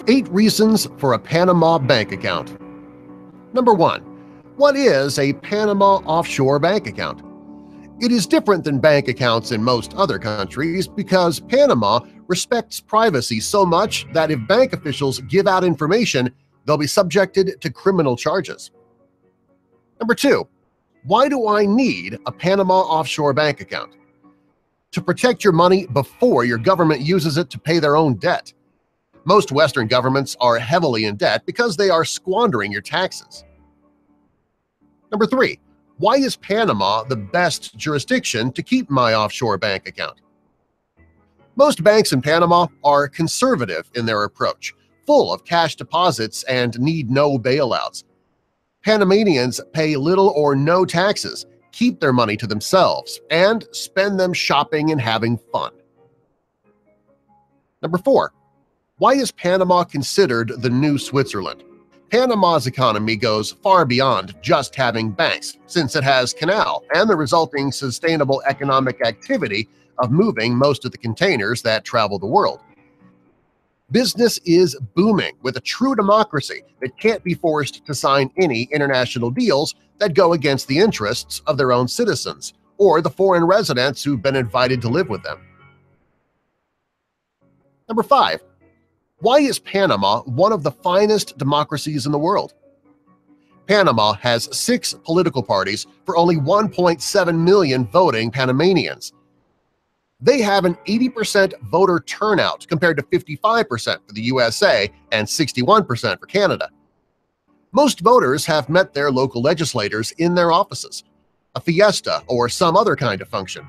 8 reasons for a Panama bank account. Number 1. What is a Panama offshore bank account? It is different than bank accounts in most other countries because Panama respects privacy so much that if bank officials give out information, they'll be subjected to criminal charges. Number 2. Why do I need a Panama offshore bank account? To protect your money before your government uses it to pay their own debt. Most Western governments are heavily in debt because they are squandering your taxes. Number 3. Why is Panama the best jurisdiction to keep my offshore bank account? Most banks in Panama are conservative in their approach, full of cash deposits and need no bailouts. Panamanians pay little or no taxes, keep their money to themselves, and spend them shopping and having fun. Number 4. Why is Panama considered the new Switzerland? Panama's economy goes far beyond just having banks, since it has canal and the resulting sustainable economic activity of moving most of the containers that travel the world. Business is booming with a true democracy that can't be forced to sign any international deals that go against the interests of their own citizens or the foreign residents who've been invited to live with them. Number 5. Why is Panama one of the finest democracies in the world? Panama has 6 political parties for only 1.7 million voting Panamanians. They have an 80% voter turnout compared to 55% for the USA and 61% for Canada. Most voters have met their local legislators in their offices, a fiesta or some other kind of function.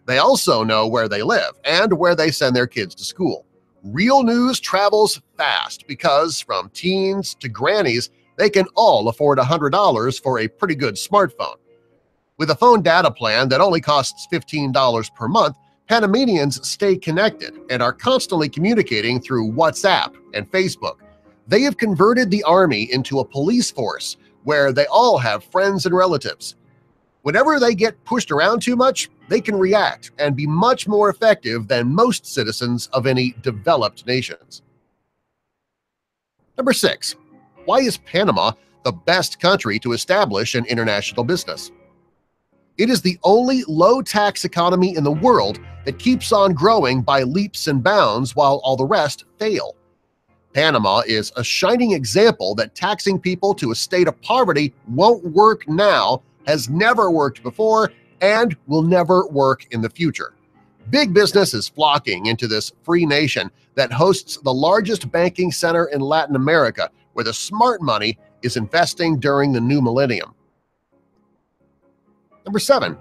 They also know where they live and where they send their kids to school. Real news travels fast because from teens to grannies, they can all afford $100 for a pretty good smartphone. With a phone data plan that only costs $15 per month, Panamanians stay connected and are constantly communicating through WhatsApp and Facebook. They have converted the army into a police force where they all have friends and relatives. Whenever they get pushed around too much, they can react and be much more effective than most citizens of any developed nations. Number 6. Why is Panama the best country to establish an international business? It is the only low-tax economy in the world that keeps on growing by leaps and bounds while all the rest fail. Panama is a shining example that taxing people to a state of poverty won't work now, has never worked before, and will never work in the future. Big business is flocking into this free nation that hosts the largest banking center in Latin America, where the smart money is investing during the new millennium. Number 7.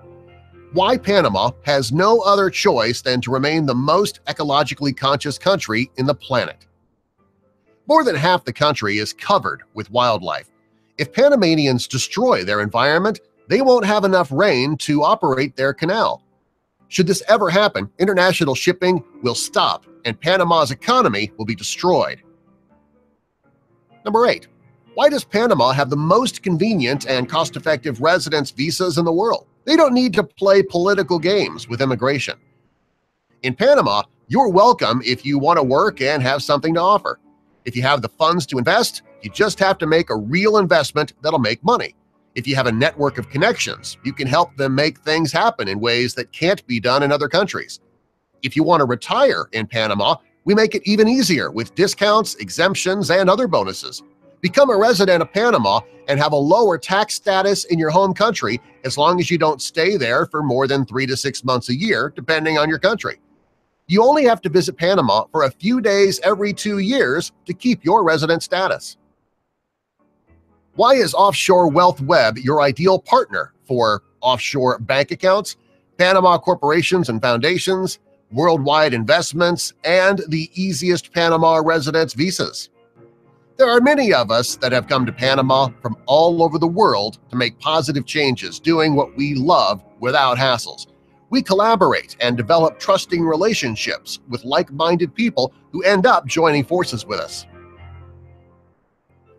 Why Panama has no other choice than to remain the most ecologically conscious country in the planet. More than half the country is covered with wildlife. If Panamanians destroy their environment, they won't have enough rain to operate their canal. Should this ever happen, international shipping will stop and Panama's economy will be destroyed. Number 8. Why does Panama have the most convenient and cost-effective residence visas in the world? They don't need to play political games with immigration. In Panama, you're welcome if you want to work and have something to offer. If you have the funds to invest, you just have to make a real investment that'll make money. If you have a network of connections, you can help them make things happen in ways that can't be done in other countries. If you want to retire in Panama, we make it even easier with discounts, exemptions, and other bonuses. Become a resident of Panama and have a lower tax status in your home country as long as you don't stay there for more than 3 to 6 months a year, depending on your country. You only have to visit Panama for a few days every 2 years to keep your resident status. Why is Offshore Wealth Web your ideal partner for offshore bank accounts, Panama corporations and foundations, worldwide investments, and the easiest Panama residence visas? There are many of us that have come to Panama from all over the world to make positive changes, doing what we love without hassles. We collaborate and develop trusting relationships with like-minded people who end up joining forces with us.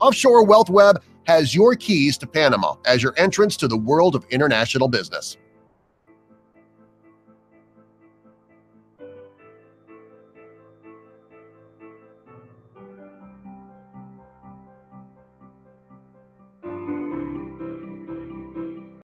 Offshore Wealth Web has your keys to Panama as your entrance to the world of international business.